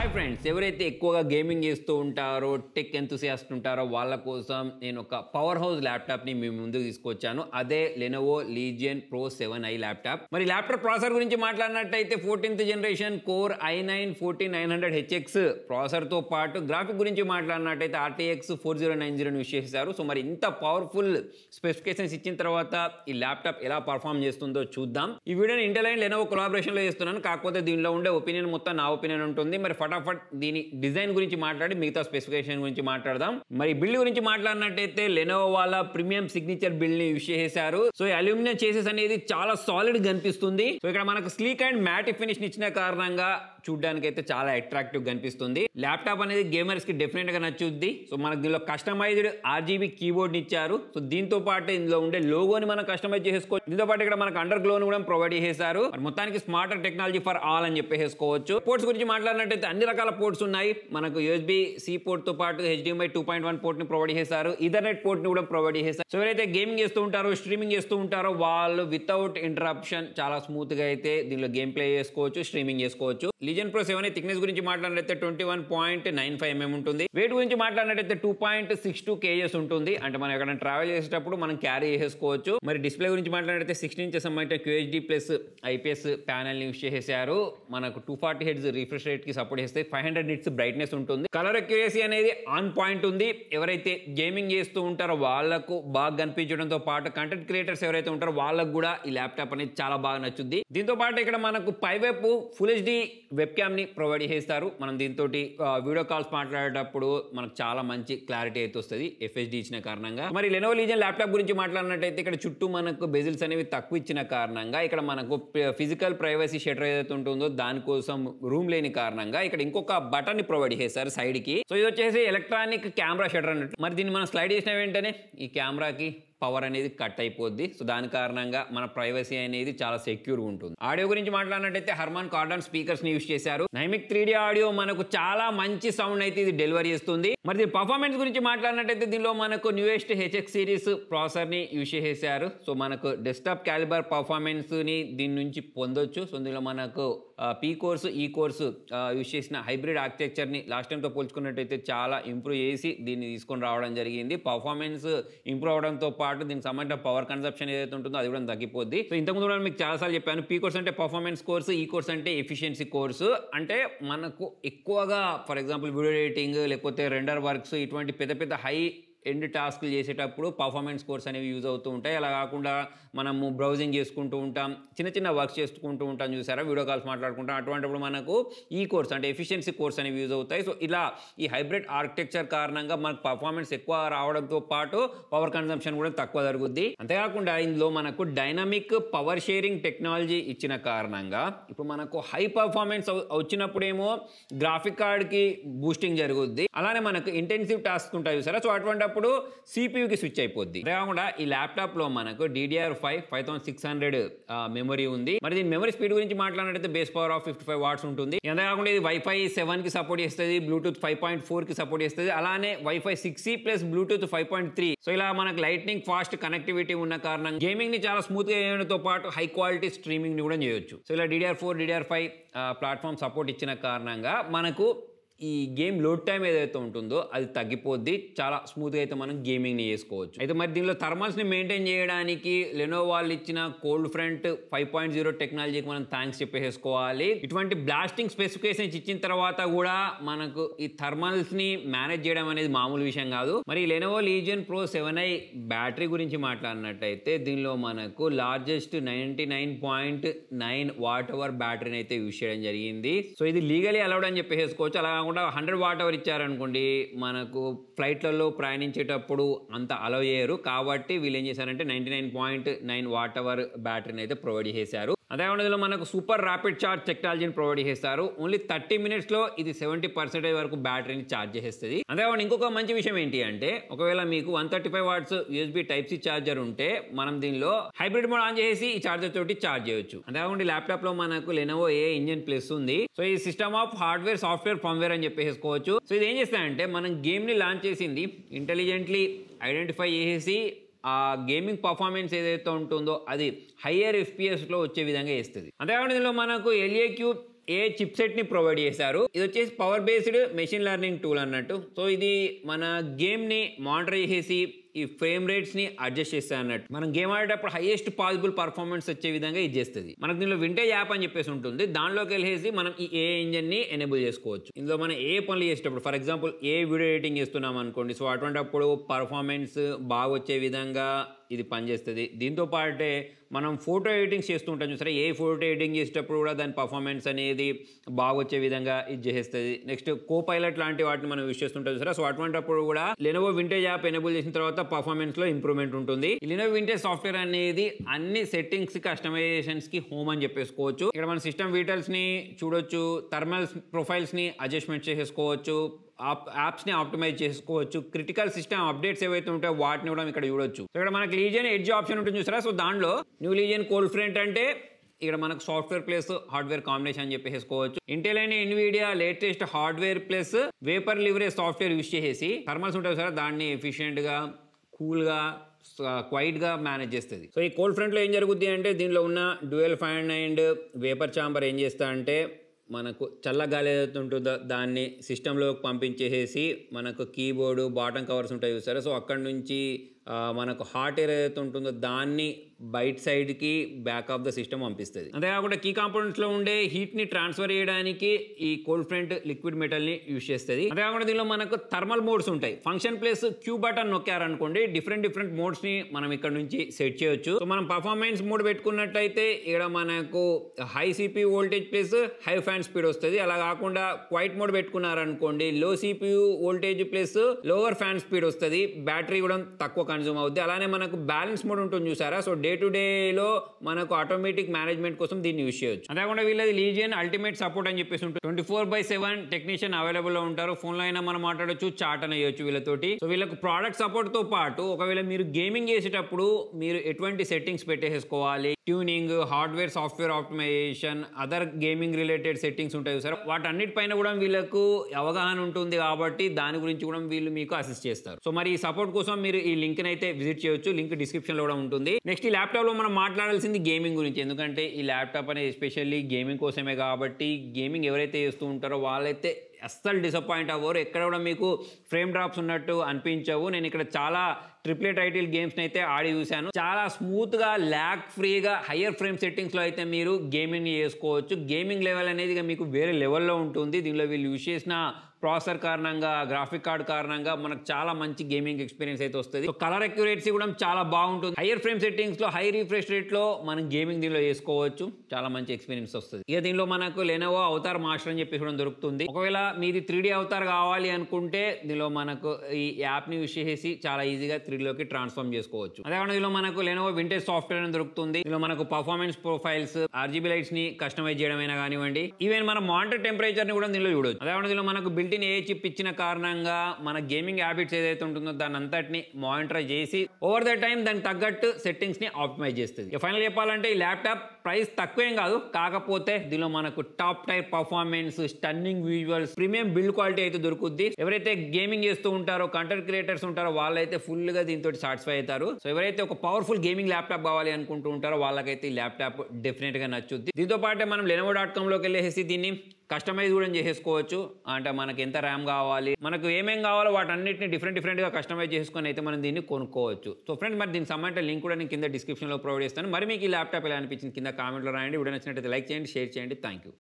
Hi friends, ఎవరైతే ఎక్కువగా gaming చేస్తూ ఉంటారో, టెక్ ఎంతూసియాస్ట్ ఉంటారో వాళ్ళ కోసం నేను ఒక పవర్ హౌస్ ల్యాప్టాప్ ని మీ ముందుకు తీసుకొచ్చాను. అదే Lenovo legion pro 7i laptop. మరి ల్యాప్టాప్ ప్రాసెసర్ గురించి మాట్లాడినట్టయితే 14th generation core i9 14900HX processor తో పాటు గ్రాఫిక్ గురించి మాట్లాడినట్టయితే RTX 4090 యూస్ చేశారు. సో మరి ఇంత పవర్ఫుల్ స్పెసిఫికేషన్స్ ఇచ్చిన తర్వాత ఈ ల్యాప్టాప్ ఎలా పర్ఫామ్ చేస్తుందో చూద్దాం. ఈ వీడియోని ఇంటెల్ అండ్ లెనోవో కొలాబరేషన్ లో చేస్తున్నాను. కాకపోతే దీనిలో ఉండే ఒపీనియన్ మొత్తం నా ఒపీనియన్ ఉంటుంది. మరి ఫటాఫట్ దీని డిజైన్ గురించి మాట్లాడి మిగతా స్పెసిఫికేషన్ గురించి మాట్లాడదాం. మరి బిల్డ్ గురించి మాట్లాడినట్టయితే లెనోవో వాళ్ళ ప్రీమియం సిగ్నేచర్ బిల్డ్ ని యూస్ చేశారు. సో ఈ అల్యూమినియం చేసెస్ అనేది చాలా సాలిడ్ కనిపిస్తుంది. సో ఇక్కడ మనకు స్లీక్ అండ్ మ్యాట్ ఫినిష్ ఇచ్చిన కారణంగా చూడడానికి అయితే చాలా అట్రాక్టివ్ కనిపిస్తుంది. ల్యాప్టాప్ అనేది గేమర్స్ కి డెఫినెట్ గా నచ్చుద్ది. సో మనకు దీనిలో కస్టమైజ్డ్ RGB కీబోర్డ్ ఇచ్చారు. సో దీంతో పాటు ఇందులో ఉండే లోగోని మనం కస్టమైజ్ చేసుకోవచ్చు. దీంతో పాటు ఇక్కడ మనకు అండర్ గ్లో కూడా ప్రొవైడ్ చేశారు. మొత్తానికి స్మార్టర్ టెక్నాలజీ ఫర్ ఆల్ అని చెప్పేసుకోవచ్చు. పోర్ట్స్ గురించి మాట్లాడినట్టయితే అన్ని రకాల పోర్ట్స్ ఉన్నాయి. మనకు USB-C పోర్ట్ తో పాటు HDMI 2.1 పోర్ట్ ని ప్రొవైడ్ చేశారు. ఈథర్నెట్ పోర్ట్ ని కూడా ప్రొవైడ్ చేశారు. సో ఎవరైతే గేమింగ్ చేస్తూ ఉంటారో, స్ట్రీమింగ్ చేస్తూ ఉంటారో వాళ్ళు వితౌట్ ఇంటరప్షన్ చాలా స్మూత్ గా అయితే దీనిలో గేమ్ ప్లే చేసుకోవచ్చు, స్ట్రీమింగ్ చేసుకోవచ్చు. లీజియన్ ప్రో 7 థిక్నెస్ గురించి మాట్లాడినట్లయితే 21.95 mm ఉంటుంది. వెయిట్ గురించి మాట్లాడినట్లయితే 2.62 kgs ఉంటుంది. అంటే మనం ఎక్కడ ట్రావెల్ చేసేటప్పుడు మనం క్యారీ చేసుకోవచ్చు. మరి డిస్ప్లే గురించి మాట్లాడితే 16 inches QHD plus IPS panel ని యూస్ చేశారు. మనకు 240 Hz రిఫ్రెష్ రేట్ కి సపోర్ట్ చేస్తే 500 nits బ్రైట్నెస్ ఉంటుంది. కలర్ అక్యురసీ అనేది ఆన్ పాయింట్ ఉంది. ఎవరైతే గేమింగ్ చేస్తూ ఉంటారో వాళ్ళకు బాగా కనిపించడంతో పాటు కంటెంట్ క్రియేటర్స్ ఎవరైతే ఉంటారో వాళ్ళకు కూడా ఈ ల్యాప్టాప్ అనేది చాలా బాగా నచ్చుద్ది. దీంతో పాటు ఇక్కడ మనకు పైవైపు ఫుల్ HD వెబ్ క్యామ్ ని ప్రొవైడ్ చేస్తారు. మనం దీంతో వీడియో కాల్స్ మాట్లాడేటప్పుడు మనకు చాలా మంచి క్లారిటీ అయితే వస్తుంది FHD ఇచ్చిన కారణంగా. మరి లెనోవో లీజియన్ ల్యాప్టాప్ గురించి మాట్లాడినట్టయితే ఇక్కడ చుట్టూ మనకు బెజిల్స్ అనేవి తక్కువ ఇచ్చిన కారణంగా ఇక్కడ మనకు ఫిజికల్ ప్రైవసీ షటర్ ఏదైతే ఉంటుందో దానికోసం రూమ్ లేని కారణంగా ఇక్కడ ఇంకొక బటన్ ని ప్రొవైడ్ చేశారు సైడ్ కి. సో ఇది వచ్చేసి ఎలక్ట్రానిక్ కెమెరా షటర్ అన్నట్టు. మరి దీన్ని మనం స్లైడ్ చేసిన వెంటనే ఈ కెమెరాకి పవర్ అనేది కట్ అయిపోద్ది. సో దాని కారణంగా మన ప్రైవసీ అనేది చాలా సెక్యూర్ ఉంటుంది. ఆడియో గురించి మాట్లాడినట్టయితే హర్మాన్ కార్డన్ స్పీకర్స్ ని యూస్ చేశారు. డైనమిక్ 3D ఆడియో మనకు చాలా మంచి సౌండ్ అయితే ఇది డెలివరీ చేస్తుంది. మరి దీని పర్ఫార్మెన్స్ గురించి మాట్లాడినట్టయితే దీనిలో మనకు న్యూయెస్ట్ HX సిరీస్ ప్రాసెసర్ ని యూస్ చేశారు. సో మనకు డెస్క్టాప్ క్యాలిబర్ పర్ఫార్మెన్స్ ని దీని నుంచి పొందొచ్చు. సో దీనిలో మనకు P కోర్స్ ఈ కోర్స్ యూస్ చేసిన హైబ్రిడ్ ఆర్కిటెక్చర్ ని లాస్ట్ టైం తో పోల్చుకున్నట్టయితే చాలా ఇంప్రూవ్ చేసి దీన్ని తీసుకొని రావడం జరిగింది. పర్ఫార్మెన్స్ ఇంప్రూవ్ అవడంతో పాటు దీనికి సంబంధించిన పవర్ కన్సంప్షన్ ఏదైతే ఉంటుందో అది కూడా తగ్గిపోద్ది. సో ఇంతకుముందు కూడా మీకు చాలాసార్లు చెప్పాను, P కోర్స్ అంటే పర్ఫార్మెన్స్ కోర్సు, ఈ కోర్స్ అంటే ఎఫిషియన్సీ కోర్సు. అంటే మనకు ఎక్కువగా ఫర్ ఎగ్జాంపుల్ వీడియో ఎడిటింగ్ లేకపోతే రెండర్ వర్క్స్ ఇటువంటి పెద్ద పెద్ద హై ఎండ్ టాస్క్లు చేసేటప్పుడు పర్ఫార్మెన్స్ కోర్స్ అనేవి యూజ్ అవుతూ ఉంటాయి. అలా కాకుండా మనము బ్రౌజింగ్ చేసుకుంటూ ఉంటాం, చిన్న చిన్న వర్క్స్ చేసుకుంటూ ఉంటాం, చూసారా వీడియో కాల్స్ మాట్లాడుకుంటాం. అటువంటిప్పుడు మనకు ఈ కోర్స్ అంటే ఎఫిషియన్సీ కోర్స్ అనేవి యూజ్ అవుతాయి. సో ఇలా ఈ హైబ్రిడ్ ఆర్కిటెక్చర్ కారణంగా మనకు పర్ఫార్మెన్స్ ఎక్కువ రావడంతో పాటు పవర్ కన్సంప్షన్ కూడా తక్కువ జరుగుద్ది. అంతేకాకుండా ఇందులో మనకు డైనమిక్ పవర్ షేరింగ్ టెక్నాలజీ ఇచ్చిన కారణంగా ఇప్పుడు మనకు హై పర్ఫార్మెన్స్ వచ్చినప్పుడేమో గ్రాఫిక్ కార్డ్కి బూస్టింగ్ జరుగుద్ది. అలానే మనకు ఇంటెన్సివ్ టాస్క్ ఉంటాయి చూసారా, సో అటువంటి CPU కి స్విచ్ అయిపోద్ది. అంతేకాకుండా ఈ ల్యాప్టాప్ లో మనకు DDR5 5600 మెమరీ ఉంది. మరి దీని మెమరీ స్పీడ్ గురించి మాట్లాడినట్లయితే బేస్ పవర్ ఆఫ్ 55 watts ఉంటుంది. అంతేకాకుండా ఇది Wi-Fi 7 కి సపోర్ట్ చేస్తుంది, బ్లూటూత్ 5.4 కి సపోర్ట్ చేస్తుంది, అలానే Wi-Fi 6E plus Bluetooth 5.3. So ఇలా మనకు లైట్నింగ్ ఫాస్ట్ కనెక్టివిటీ ఉన్న కారణంగా గేమింగ్ ని చాలా స్మూత్ గా చేయడంతో పాటు హై క్వాలిటీ స్ట్రీమింగ్ ని కూడా చేయొచ్చు. సో ఇలా DDR4 DDR5 ప్లాట్ఫామ్ సపోర్ట్ ఇచ్చిన కారణంగా మనకు ఈ గేమ్ లోడ్ టైం ఏదైతే ఉంటుందో అది తగ్గిపోద్ది. చాలా స్మూత్గా అయితే మనం గేమింగ్ ని చేసుకోవచ్చు. అయితే మరి దీనిలో థర్మల్స్ ని మెయింటైన్ చేయడానికి లెనోవో వాళ్ళు ఇచ్చిన కోల్డ్ ఫ్రంట్ 5.0 టెక్నాలజీకి మనం థ్యాంక్స్ చెప్పేసుకోవాలి. ఇటువంటి బ్లాస్టింగ్ స్పెసిఫికేషన్స్ ఇచ్చిన తర్వాత కూడా మనకు ఈ థర్మల్స్ ని మేనేజ్ చేయడం అనేది మామూలు విషయం కాదు. మరి Lenovo legion pro 7i battery గురించి మాట్లాడినట్టయితే దీనిలో మనకు లార్జెస్ట్ 99.9 Wh బ్యాటరీని అయితే యూజ్ చేయడం జరిగింది. సో ఇది లీగలీ అలౌడ్ అని చెప్పేసుకోవచ్చు. అలా 100 Wh ఇచ్చారనుకోండి మనకు ఫ్లైట్లలో ప్రయాణించేటప్పుడు అంత అలౌ చేయరు. కాబట్టి వీళ్ళు ఏం చేశారంటే 99.9 Wh బ్యాటరీని అయితే ప్రొవైడ్ చేశారు. అదేవిధంగా మనకు సూపర్ ర్యాపిడ్ ఛార్జ్ టెక్నాలజీని ప్రొవైడ్ చేస్తారు. ఓన్లీ 30 minutes లో ఇది 70% వరకు బ్యాటరీని ఛార్జ్ చేసేస్తుంది. అంతేకాకుండా ఇంకొక మంచి విషయం ఏంటి అంటే ఒకవేళ మీకు 135 watts USB Type-C ఛార్జర్ ఉంటే మనం దీనిలో హైబ్రిడ్ మోడ్ ఆన్ చేసి ఈ ఛార్జర్ తోటి ఛార్జ్ చేయొచ్చు. అంతేకాకుండా ల్యాప్టాప్ లో మనకు లెనోవో AI ఇంజన్ ప్లస్ ఉంది. సో ఈ system of hardware software firmware అని చెప్పేసుకోవచ్చు. సో ఇది ఏం చేస్తాయంటే మనం గేమ్ ని లాంచ్ చేసింది ఇంటెలిజెంట్లీ ఐడెంటిఫై చేసి ఆ గేమింగ్ పర్ఫార్మెన్స్ ఏదైతే ఉంటుందో అది హయ్యర్ FPS లో వచ్చే విధంగా చేస్తుంది. అంతేకాకుండా ఇందులో మనకు LAQ ఏ చిప్ సెట్ ని ప్రొవైడ్ చేశారు. ఇది వచ్చేసి power based machine learning tool అన్నట్టు. సో ఇది మన గేమ్ ని మానిటర్ చేసేసి ఈ ఫ్రేమ్ రేట్స్ ని అడ్జస్ట్ చేస్తాయి అన్నట్టు. మనం గేమ్ ఆడేటప్పుడు హైయెస్ట్ పాసిబుల్ పర్ఫార్మెన్స్ వచ్చే విధంగా ఇది చేస్తుంది. మనకు దీనిలో వింటేజ్ యాప్ అని చెప్పేసి ఉంటుంది. దానిలోకి వెళ్ళేసి మనం ఈ ఏ ఇంజన్ ని ఎనేబుల్ చేసుకోవచ్చు. ఇందులో మనం ఏ పనులు చేసేటప్పుడు, for example A video editing చేస్తున్నాం అనుకోండి, సో అటువంటిప్పుడు పర్ఫార్మెన్స్ బాగా వచ్చే విధంగా ఇది పనిచేస్తుంది. దీంతో పాటే మనం ఫోటో ఎడిటింగ్స్ చేస్తూ ఉంటాం చూసారా, ఏ ఫోటో ఎడిటింగ్ చేసేటప్పుడు కూడా దాని పర్ఫార్మెన్స్ అనేది బాగా వచ్చే విధంగా ఇది చేస్తుంది. నెక్స్ట్ కో పైలట్ లాంటి వాటిని మనం యూస్ చేస్తుంటాం చూసారా, సో అటువంటిప్పుడు కూడా లెనోవో వింటేజ్ యాప్ ఎనేబుల్ చేసిన తర్వాత పర్ఫార్మెన్స్ లో ఇంప్రూవ్మెంట్ ఉంటుంది. ఈ లెనోవో వింటేజ్ సాఫ్ట్వేర్ అనేది అన్ని సెట్టింగ్స్ కస్టమైజేషన్స్ కి హోమ్ అని చెప్పేసుకోవచ్చు. ఇక్కడ మన సిస్టమ్ డీటెయిల్స్ ని చూడొచ్చు, థర్మల్ ప్రొఫైల్స్ ని అడ్జస్ట్మెంట్ చేసేసుకోవచ్చు, యాప్స్ ని ఆప్టిమైజ్ చేసుకోవచ్చు, క్రిటికల్ సిస్టమ్ అప్డేట్స్ ఏవైతే ఉంటాయో వాటిని కూడా ఇక్కడ చూడొచ్చు. ఇక్కడ మనకి లీజియన్ ఎడ్జ్ ఆప్షన్ ఉంటుంది చూసారా, సో దాంట్లో న్యూ లీజియన్ కోల్డ్ ఫ్రంట్ అంటే ఇక్కడ మనకు సాఫ్ట్వేర్ ప్లస్ హార్డ్వేర్ కాంబినేషన్ అని చెప్పేసుకోవచ్చు. Intel and Nvidia latest hardware plus vapour leverage software use చేసేసి థర్మల్స్ ఉంటాయి సార్, దాన్ని ఎఫిషియెంట్ గా కూల్ గా క్వైట్ గా మేనేజ్ చేస్తుంది. సో ఈ కోల్డ్ ఫ్రంట్ లో ఏం జరుగుద్ది అంటే దీనిలో ఉన్న dual fan and vapour chamber ఏం చేస్తా అంటే మనకు చల్లగాలి ఏదైతే ఉంటుందో దాన్ని సిస్టంలోకి పంపించేసి మనకు కీబోర్డు బాటమ్ కవర్స్ ఉంటాయి చూసారా, సో అక్కడ నుంచి మనకు హాట్ ఎయిర్ ఏదైతే ఉంటుందో దాన్ని బయట సైడ్కి బ్యాక్ ఆఫ్ ద సిస్టమ్ పంపిస్తుంది. అంతేకాకుండా కీ కాంపోనెంట్స్లో ఉండే హీట్ని ట్రాన్స్ఫర్ చేయడానికి ఈ కోల్డ్ ఫ్రంట్ లిక్విడ్ మెటల్ని యూస్ చేస్తుంది. అంతేకాకుండా దీనిలో మనకు థర్మల్ మోడ్స్ ఉంటాయి. ఫంక్షన్ ప్లస్ క్యూ బటన్ నొక్కారనుకోండి డిఫరెంట్ మోడ్స్ని మనం ఇక్కడ నుంచి సెట్ చేయొచ్చు. సో మనం పర్ఫార్మెన్స్ మోడ్ పెట్టుకున్నట్టయితే ఇక్కడ మనకు high CPU voltage plus high fan speed వస్తుంది. అలా కాకుండా క్వైట్ మోడ్ పెట్టుకున్నారనుకోండి లో CPU voltage plus lower fan speed వస్తుంది, బ్యాటరీ కూడా తక్కువ కన్జ్యూమ్ అవుద్ది. అలానే మనకు బ్యాలెన్స్ మోడ్ ఉంటుంది చూసారా, సో డే టు డే లో మనకు ఆటోమేటిక్ మేనేజ్మెంట్ కోసం దీన్ని యూస్ చేయొచ్చు. అంతేకాకుండా వీళ్ళది లీజియన్ అల్టిమేట్ సపోర్ట్ అని చెప్పేసి ఉంటుంది. 24/7 టెక్నీషియన్ అవైలబుల్ లో ఉంటారు. ఫోన్ లో అయినా మనం మాట్లాడొచ్చు, చాట్ అని చేయొచ్చు వీళ్ళతోటి. సో వీళ్ళకు ప్రోడక్ట్ సపోర్ట్ తో పాటు ఒకవేళ మీరు గేమింగ్ చేసేటప్పుడు మీరు ఎటువంటి సెట్టింగ్స్ పెట్టేసుకోవాలి, tuning, hardware software optimization, other gaming related settings ఉంటాయి సార్, వాటన్నిటిపైన కూడా వీళ్ళకు అవగాహన ఉంటుంది కాబట్టి దాని గురించి కూడా వీళ్ళు మీకు అసిస్ట్ చేస్తారు. సో మరి ఈ సపోర్ట్ కోసం మీరు ఈ లింక్ అయితే విజిట్ చేయొచ్చు, లింక్ డిస్క్రిప్షన్ లో కూడా ఉంటుంది. నెక్స్ట్ ఈ ల్యాప్టాప్ లో మనం మాట్లాడాల్సింది గేమింగ్ గురించి, ఎందుకంటే ఈ ల్యాప్టాప్ అనేది ఎస్పెషల్లీ గేమింగ్ కోసమే కాబట్టి గేమింగ్ ఎవరైతే చేస్తూ ఉంటారో వాళ్ళైతే అస్సలు డిసప్పాయింట్ అవ్వరు, ఎక్కడ కూడా మీకు ఫ్రేమ్ డ్రాప్స్ ఉన్నట్టు అనిపించవు. నేను ఇక్కడ చాలా AAA టైటిల్ గేమ్స్ని అయితే ఆడి చూశాను, చాలా స్మూత్గా ల్యాగ్ ఫ్రీగా హయ్యర్ ఫ్రేమ్ సెట్టింగ్స్లో అయితే మీరు గేమింగ్ చేసుకోవచ్చు. గేమింగ్ లెవెల్ అనేది మీకు వేరే లెవెల్లో ఉంటుంది. దీనిలో వీళ్ళు యూజ్ చేసిన ప్రాసెసర్ కారణంగా, గ్రాఫిక్ కార్డ్ కారణంగా మనకు చాలా మంచి గేమింగ్ ఎక్స్పీరియన్స్ అయితే వస్తుంది. కలర్ అక్యురేసీ కూడా చాలా బాగుంటుంది. హైయర్ ఫ్రేమ్ సెట్టింగ్స్ లో హై రిఫ్రెష్ రేట్ లో మనం గేమింగ్ దీనిలో చేసుకోవచ్చు, చాలా మంచి ఎక్స్పీరియన్స్ వస్తుంది. ఇక దీనిలో మనకు లెనోవో అవతార్ మాస్టర్ అని చెప్పి కూడా దొరుకుతుంది. ఒకవేళ మీది 3D అవతార్ కావాలి అనుకుంటే దీనిలో మనకు ఈ యాప్ ని యూస్ చేసి చాలా ఈజీగా 3D లోకి ట్రాన్స్ఫార్మ్ చేసుకోవచ్చు. అదేవిధంగా దీనిలో మనకు లెనోవో వింటేజ్ సాఫ్ట్వేర్ అని దొరుకుతుంది. దీనిలో మనకు పర్ఫార్మెన్స్ ప్రొఫైల్స్, RGB లైట్స్ ని కస్టమైజ్ చేయడమైనా కానివ్వండి, ఈవెన్ మన మానిటర్ టెంపరేచర్ ని కూడా దీనిలో చూడవచ్చు. అదేవిధంగా దీనిలో మనకు బిల్ట్ ఇన్ ఏ చిప్ ఇచ్చిన కారణంగా మన గేమింగ్ హ్యాబిట్స్ ఏదైతే ఉంటుందో దాన్ని అంతటిని మానిటర్ చేసి ఓవర్ ద టైం దానికి తగ్గట్టు సెట్టింగ్స్ ని ఆప్టిమైజ్ చేస్తుంది. ఫైనల్ చెప్పాలంటే ఈ ల్యాప్టాప్ ప్రైస్ తక్కువేం కాదు, కాకపోతే దీనిలో మనకు top tier performance, stunning visuals, premium build quality అయితే దొరుకుద్ది. ఎవరైతే గేమింగ్ చేస్తూ ఉంటారో, కంటెంట్ క్రియేటర్స్ ఉంటారో వాళ్ళైతే ఫుల్ గా దీంతో సాటిస్ఫై అవుతారు. సో ఎవరైతే ఒక పవర్ఫుల్ గేమింగ్ ల్యాప్టాప్ కావాలి అనుకుంటూ ఉంటారో వాళ్ళకైతే ఈ ల్యాప్టాప్ డెఫినెట్ గా నచ్చుద్ది. దీంతో పాటు మనం lenovo.com లోకి వెళ్ళేసి దీన్ని కస్టమైజ్ కూడా చేసుకోవచ్చు. అంటే మనకి ఎంత ర్యామ్ కావాలి, మనకు ఏమేం కావాలో వాటన్నిటిని డిఫరెంట్ గా కస్టమైజ్ చేసుకొని అయితే మనం దీన్ని కొనుక్కోవచ్చు. సో ఫ్రెండ్స్ మరి దీనికి సంబంధించిన లింక్ కూడా నేను కింద డిస్క్రిప్షన్ లో ప్రొవైడ్ చేస్తాను. మరి మీకు ఈ ల్యాప్టాప్ ఎలా అనిపించింది కింద కామెంట్లో రాయండి. వీడియో నచ్చినట్లయితే లైక్ చేయండి, షేర్ చేయండి. Thank you.